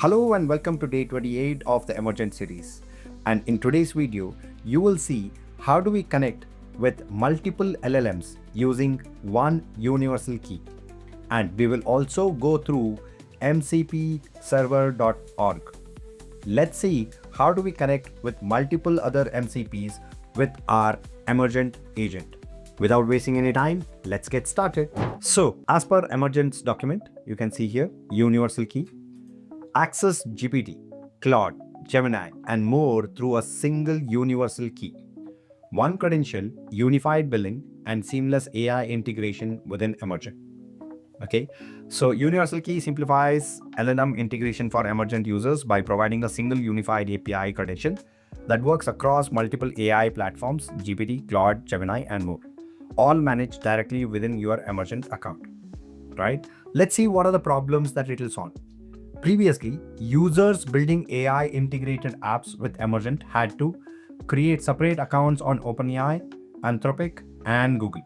Hello and welcome to day 28 of the Emergent series. And in today's video, you will see how do we connect with multiple LLMs using one universal key. And we will also go through mcpserver.org. Let's see how do we connect with multiple other MCPs with our Emergent agent. Without wasting any time, let's get started. So as per Emergent's document, you can see here universal key. Access GPT, Claude, Gemini, and more through a single universal key. One credential, unified billing, and seamless AI integration within Emergent. Okay, so universal key simplifies LLM integration for Emergent users by providing a single unified API credential that works across multiple AI platforms, GPT, Claude, Gemini, and more, all managed directly within your Emergent account. Right? Let's see what are the problems that it will solve. Previously, users building AI integrated apps with Emergent had to create separate accounts on OpenAI, Anthropic, and Google,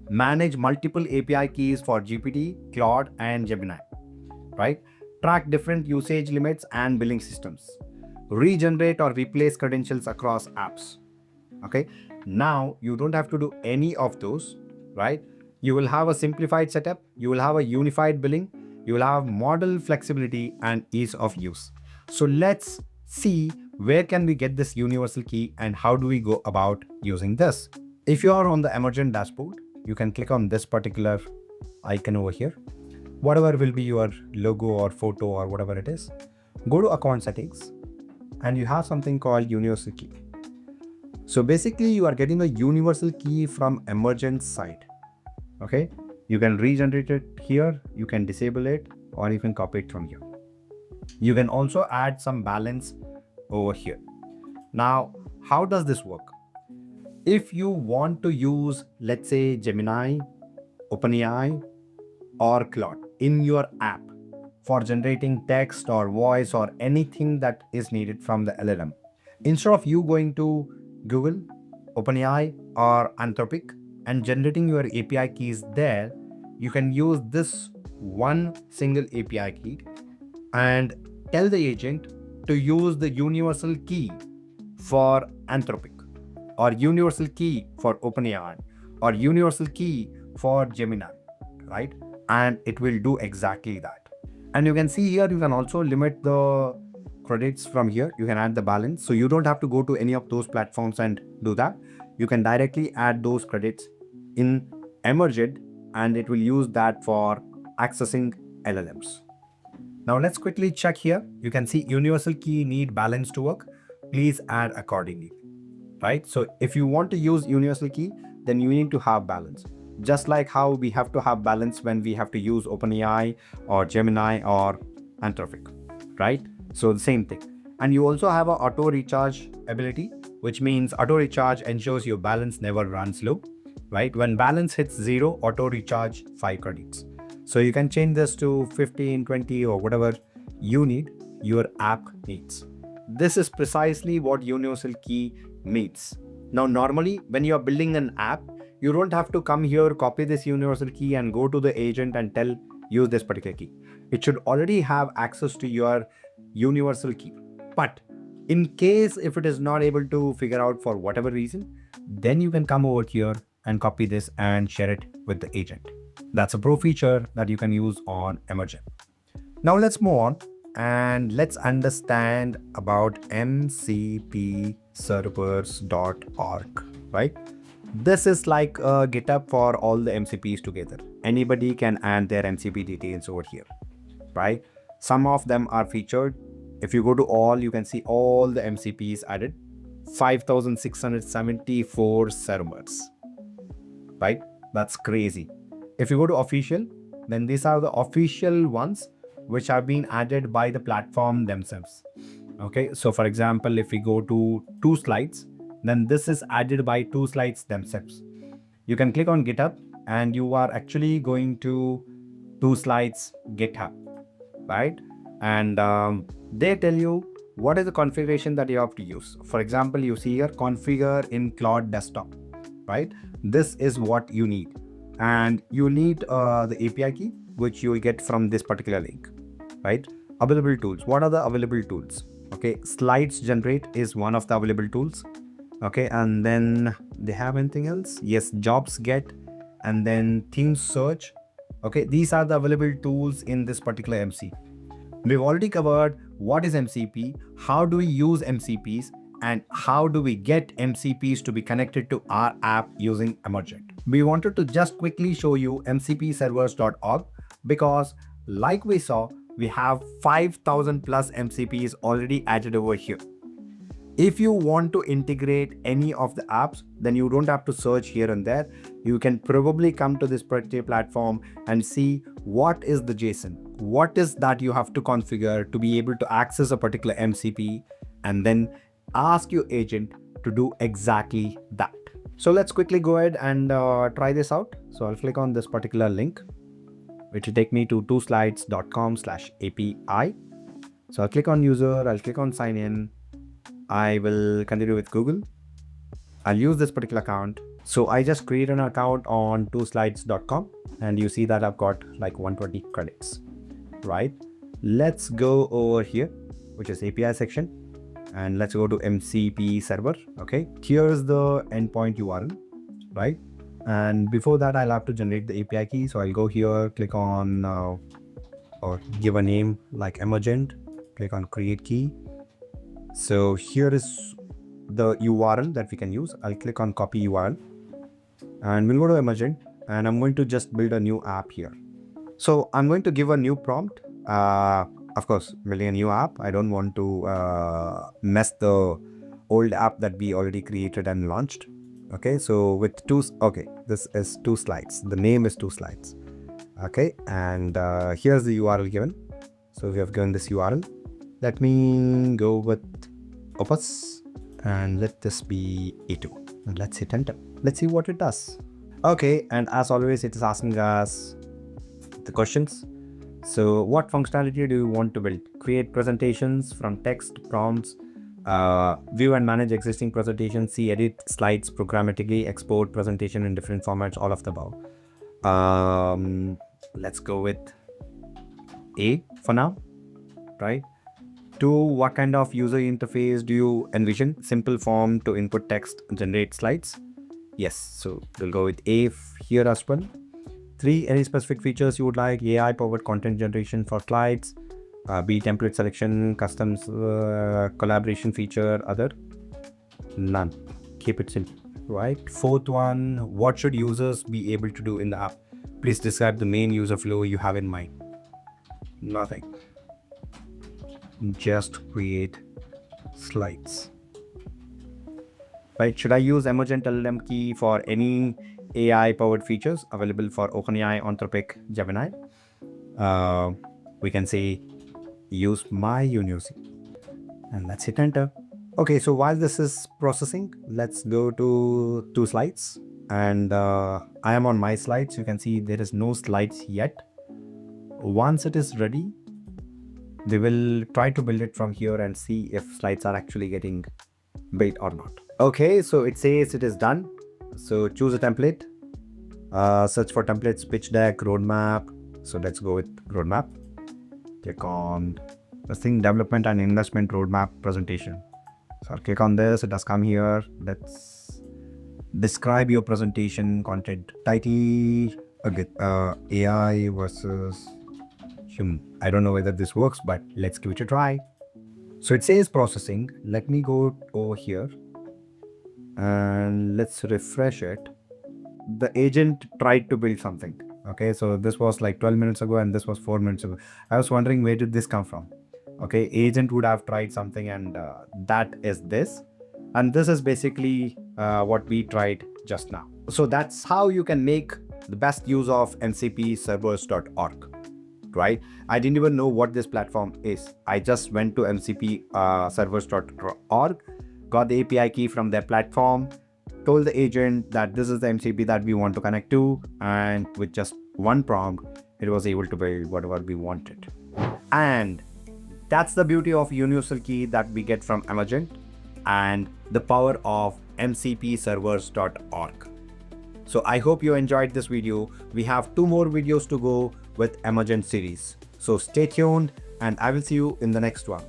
manage multiple API keys for GPT, Claude, and Gemini, right? Track different usage limits and billing systems, regenerate or replace credentials across apps. Okay, now you don't have to do any of those, right? You will have a simplified setup, you will have a unified billing, you will have model flexibility and ease of use. So let's see where can we get this universal key and how do we go about using this. If you are on the Emergent dashboard, you can click on this particular icon over here. Whatever will be your logo or photo or whatever it is, go to account settings and you have something called universal key. So basically you are getting a universal key from Emergent's side. Okay, you can regenerate it here, you can disable it, or you can copy it from here. You can also add some balance over here. Now, how does this work? If you want to use, let's say, Gemini, OpenAI, or Claude in your app for generating text or voice or anything that is needed from the LLM, instead of you going to Google, OpenAI, or Anthropic and generating your API keys there, you can use this one single API key and tell the agent to use the universal key for Anthropic or universal key for OpenAI or universal key for Gemini, right? And it will do exactly that. And you can see here, you can also limit the credits from here. You can add the balance. So you don't have to go to any of those platforms and do that. You can directly add those credits in Emergent and it will use that for accessing LLMs. Now let's quickly check here. You can see universal key need balance to work. Please add accordingly, right? So if you want to use universal key, then you need to have balance. Just like how we have to have balance when we have to use OpenAI or Gemini or Anthropic, right? So the same thing. And you also have a auto recharge ability, which means auto recharge ensures your balance never runs low, right? When balance hits 0, auto recharge 5 credits. So you can change this to 15, 20 or whatever you need, your app needs. This is precisely what universal key means. Now, normally when you are building an app, you don't have to come here, copy this universal key and go to the agent and tell use this particular key. It should already have access to your universal key. But in case if it is not able to figure out for whatever reason, then you can come over here and copy this and share it with the agent. That's a pro feature that you can use on Emergent. Now let's move on and let's understand about mcpservers.org, right? This is like a GitHub for all the MCPs together. Anybody can add their MCP details over here, right? Some of them are featured. If you go to all, you can see all the MCPs added, 5,674 servers, right? That's crazy. If you go to official, then these are the official ones which have been added by the platform themselves. Okay, so for example, if we go to 2Slides, then this is added by 2Slides themselves. You can click on GitHub and you are actually going to 2Slides GitHub, right? And they tell you what is the configuration that you have to use. For example, you see here configure in Claude desktop, right? This is what you need. And you need the API key, which you will get from this particular link, right? available tools. What are the available tools? Okay, slides generate is one of the available tools. Okay, and then they have anything else? Yes, jobs get, and then theme search. Okay, these are the available tools in this particular MC. We've already covered what is MCP, how do we use MCPs, and how do we get MCPs to be connected to our app using Emergent. We wanted to just quickly show you mcpservers.org because, like we saw, we have 5,000 plus MCPs already added over here. If you want to integrate any of the apps, then you don't have to search here and there. You can probably come to this particular platform and see what is the JSON, what is that you have to configure to be able to access a particular MCP, and then ask your agent to do exactly that. So let's quickly go ahead and try this out. So I'll click on this particular link, which will take me to twoslides.com/API. So I'll click on user, I'll click on sign in. I will continue with Google. I'll use this particular account. So I just create an account on twoslides.com and you see that I've got like 120 credits, right? Let's go over here, which is API section, and let's go to MCP server. Okay, here's the endpoint URL, right? And before that, I'll have to generate the API key. So I'll go here, click on or give a name like Emergent, click on create key. So here is the URL that we can use. I'll click on copy URL and we'll go to Emergent, and I'm going to just build a new app here. So I'm going to give a new prompt. Of course, building a new app. I don't want to mess the old app that we already created and launched. Okay, so with this is 2slides. The name is 2slides. Okay, and here's the URL given. So we have given this URL. Let me go with Opus and let this be A2. And let's hit enter. Let's see what it does. Okay, and as always, it is asking us the questions. So what functionality do you want to build? Create presentations from text, prompts, view and manage existing presentations, see, edit slides programmatically, export presentation in different formats, all of the above. Let's go with A for now, right? 2, what kind of user interface do you envision? Simple form to input text, generate slides. Yes, so we'll go with A here as well. 3, any specific features you would like? AI powered content generation for slides, B, template selection, customs, collaboration feature, other? None. Keep it simple, right? 4th one, what should users be able to do in the app? Please describe the main user flow you have in mind. Nothing. Just create slides. Right, should I use Emergent LLM key for any AI powered features available for OpenAI, Anthropic, Gemini? We can say use my university, and let's hit enter. Okay, so while this is processing, let's go to 2slides, and I am on my slides. You can see there is no slides yet. Once it is ready, they will try to build it from here and see if slides are actually getting built or not. Okay, so it says it is done. So choose a template, search for templates, pitch deck, roadmap. So let's go with roadmap. Click on this thing, development and investment roadmap presentation. So I'll click on this, it does come here. Let's describe your presentation content. Title, AI versus human. I don't know whether this works, but let's give it a try. So it says processing. Let me go over here and let's refresh it. The agent tried to build something. Okay, so this was like 12 minutes ago and this was 4 minutes ago. I was wondering, where did this come from? Okay, agent would have tried something, and that is this. And this is basically what we tried just now. So that's how you can make the best use of mcpservers.org. Right? I didn't even know what this platform is. I just went to mcpservers.org, got the API key from their platform, told the agent that this is the MCP that we want to connect to, and with just one prompt, it was able to build whatever we wanted. And that's the beauty of universal key that we get from Emergent and the power of mcpservers.org. So I hope you enjoyed this video. We have 2 more videos to go with Emergent series. So stay tuned and I will see you in the next one.